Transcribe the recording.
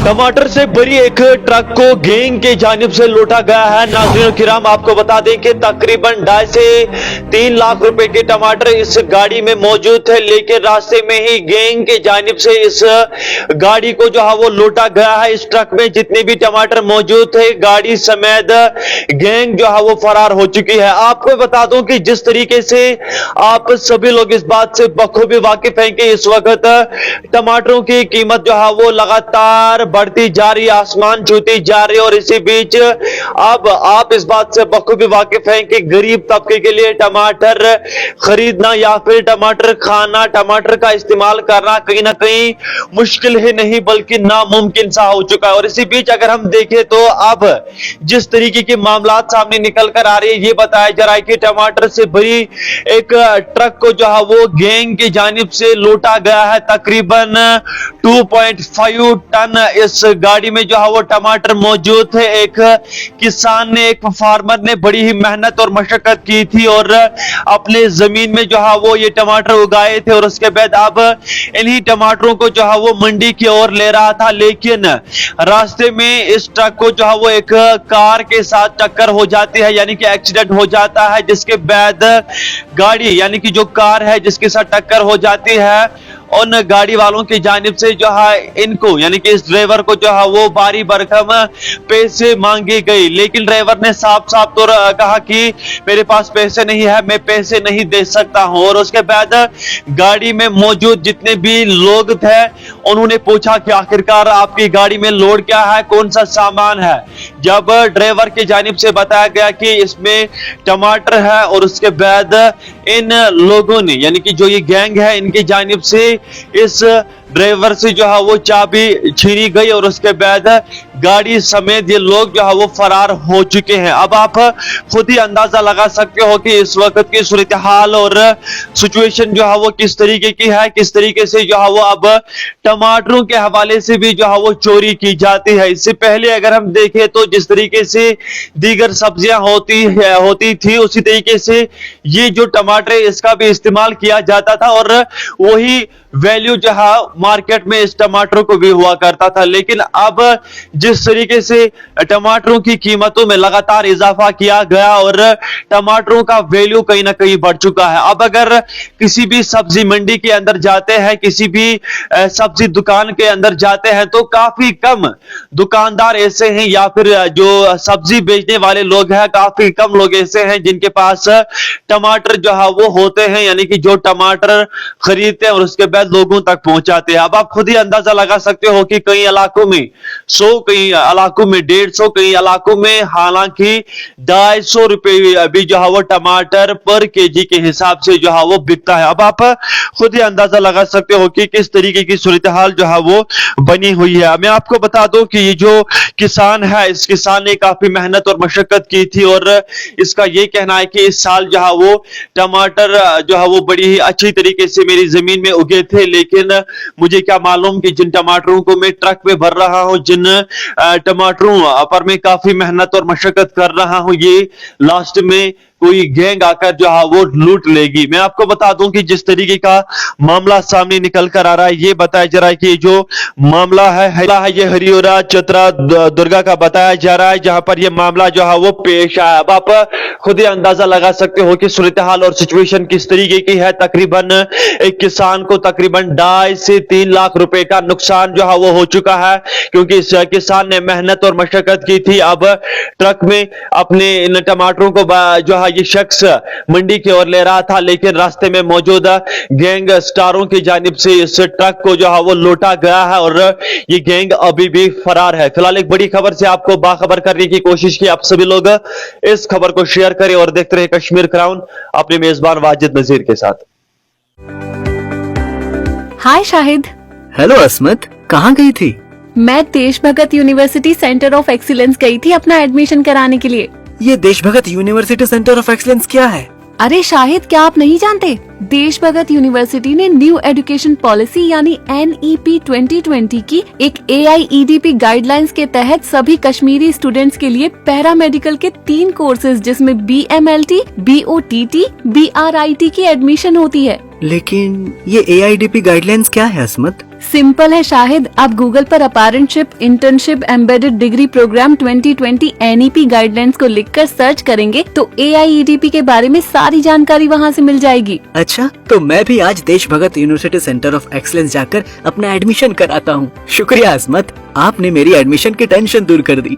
टमाटर से भरी एक ट्रक को गैंग की जानिब से लूटा गया है। नाज़रीन किराम, आपको बता दें कि तकरीबन 2.5 से 3 लाख रुपए के टमाटर इस गाड़ी में मौजूद थे, लेकिन रास्ते में ही गैंग की जानिब से इस गाड़ी को जो है वो लूटा गया है। इस ट्रक में जितने भी टमाटर मौजूद थे, गाड़ी समेत गैंग जो है वो फरार हो चुकी है। आपको बता दूं कि जिस तरीके से आप सभी लोग इस बात से बखूबी वाकिफ हैं कि इस वक्त टमाटरों की कीमत जो है वो लगातार बढ़ती जा रही, आसमान छूती जा रही, और इसी बीच अब आप इस बात से बखूबी वाकिफ हैं कि गरीब तबके के लिए टमाटर खरीदना या फिर टमाटर खाना, टमाटर का इस्तेमाल करना कहीं ना कहीं मुश्किल ही नहीं बल्कि नामुमकिन सा हो चुका है। और इसी बीच अगर हम देखें तो अब जिस तरीके के मामला सामने निकल कर आ रही है, ये बताया जा रहा है कि टमाटर से भरी एक ट्रक को जो है वो गैंग की जानिब से लूटा गया है। तकरीबन 2.5 टन इस गाड़ी में जो है वो टमाटर मौजूद थे। एक किसान ने, एक फार्मर ने बड़ी ही मेहनत और मशक्कत की थी और अपने जमीन में जो है वो ये टमाटर उगाए थे, और उसके बाद अब इन्हीं टमाटरों को जो है वो मंडी की ओर ले रहा था, लेकिन रास्ते में इस ट्रक को जो है वो एक कार के साथ टक्कर हो जाती है, यानी कि एक्सीडेंट हो जाता है, जिसके बाद गाड़ी यानी कि जो कार है जिसके साथ टक्कर हो जाती है, उन गाड़ी वालों की जानिब से जो है इनको यानी कि इस ड्राइवर को जो है वो भारी भरकम पैसे मांगी गई, लेकिन ड्राइवर ने साफ साफ तो कहा कि मेरे पास पैसे नहीं है, मैं पैसे नहीं दे सकता हूं। और उसके बाद गाड़ी में मौजूद जितने भी लोग थे उन्होंने पूछा कि आखिरकार आपकी गाड़ी में लोड क्या है, कौन सा सामान है। जब ड्राइवर की जानिब से बताया गया कि इसमें टमाटर है, और उसके बाद इन लोगों ने यानी कि जो ये गैंग है इनकी जानिब से इस ड्राइवर से जो है वो चाबी छीनी गई, और उसके बाद गाड़ी समेत ये लोग जो है वो फरार हो चुके हैं। अब आप खुद ही अंदाजा लगा सकते हो कि इस वक्त की सूरत हाल और सिचुएशन जो है वो किस तरीके की है, किस तरीके से जो है वो अब टमाटरों के हवाले से भी जो है वो चोरी की जाती है। इससे पहले अगर हम देखें तो जिस तरीके से दीगर सब्जियां होती थी, उसी तरीके से ये जो टमाटर है इसका भी इस्तेमाल किया जाता था, और वही वैल्यू जो है मार्केट में इस टमाटर को भी हुआ करता था। लेकिन अब जिस तरीके से टमाटरों की कीमतों में लगातार इजाफा किया गया और टमाटरों का वैल्यू कहीं ना कहीं बढ़ चुका है, अब अगर किसी भी सब्जी मंडी के अंदर जाते हैं, किसी भी सब्जी दुकान के अंदर जाते हैं, तो काफी कम दुकानदार ऐसे हैं या फिर जो सब्जी बेचने वाले लोग हैं, काफी कम लोग ऐसे हैं जिनके पास टमाटर जो है वो होते हैं, यानी कि जो टमाटर खरीदते हैं और उसके बाद लोगों तक पहुंचाते हैं। अब आप खुद ही अंदाजा लगा सकते हो कि कई इलाकों में 100, कई इलाकों में 150, कई इलाकों में हालांकि 250 रुपए भी जो है वो टमाटर पर केजी के हिसाब से जो है वो बिकता है। अब आप खुद ही अंदाजा लगा सकते हो कि किस तरीके की सूरत हाल जो है वो बनी हुई है। मैं आपको बता दूं कि ये जो किसान है, इस किसान ने काफी मेहनत और मशक्कत की थी, और इसका ये कहना है कि इस साल जो है वो टमाटर जो है वो बड़ी ही अच्छी तरीके से मेरी जमीन में उगे थे, लेकिन मुझे क्या मालूम कि जिन टमाटरों को मैं ट्रक में भर रहा हूं, जिन टमाटरों पर मैं काफी मेहनत और मशक्कत कर रहा हूं, ये लास्ट में कोई गैंग आकर जो है वो लूट लेगी। मैं आपको बता दूं कि जिस तरीके का मामला सामने निकल कर आ रहा है, ये बताया जा रहा है कि जो मामला है ये हरियोरा चतरा दुर्गा का बताया जा रहा है, जहां पर ये मामला जो है वो पेश आया। अब आप खुद ही अंदाजा लगा सकते हो कि सूरत हाल और सिचुएशन किस तरीके की है। तकरीबन एक किसान को तकरीबन 2.5 से 3 लाख रुपए का नुकसान जो है वो हो चुका है, क्योंकि इस किसान ने मेहनत और मशक्कत की थी। अब ट्रक में अपने इन टमाटरों को जो है ये शख्स मंडी की ओर ले रहा था, लेकिन रास्ते में मौजूद गैंग स्टारों की जानिब से इस ट्रक को जो है वो लूटा गया है, और ये गैंग अभी भी फरार है। फिलहाल एक बड़ी खबर से आपको बाखबर करने की कोशिश की। आप सभी लोग इस खबर को शेयर करें और देखते रहे कश्मीर क्राउन अपने मेजबान वाजिद नजीर के साथ। हाय शाहिद। हेलो अस्मत, कहाँ गई थी? मैं देश भगत यूनिवर्सिटी सेंटर ऑफ एक्सीलेंस गई थी अपना एडमिशन कराने के लिए। ये देश भगत यूनिवर्सिटी सेंटर ऑफ एक्सीलेंस क्या है? अरे शाहिद, क्या आप नहीं जानते? देश भगत यूनिवर्सिटी ने न्यू एजुकेशन पॉलिसी यानी NEP 2020 की एक AIEDP गाइडलाइंस के तहत सभी कश्मीरी स्टूडेंट्स के लिए पैरामेडिकल के 3 कोर्सेज जिसमें BMLT, BOTT, BRIT की एडमिशन होती है। लेकिन ये AIEDP गाइडलाइंस क्या है अस्मत? सिंपल है शाहिद, आप गूगल पर apprenticeship, internship, embedded degree programme 2020 NEP guidelines को लिखकर सर्च करेंगे तो AIEDP के बारे में सारी जानकारी वहाँ से मिल जाएगी। अच्छा, तो मैं भी आज देश भगत यूनिवर्सिटी सेंटर ऑफ एक्सीलेंस जाकर अपना एडमिशन कराता हूँ। शुक्रिया अस्मत, आपने मेरी एडमिशन की टेंशन दूर कर दी।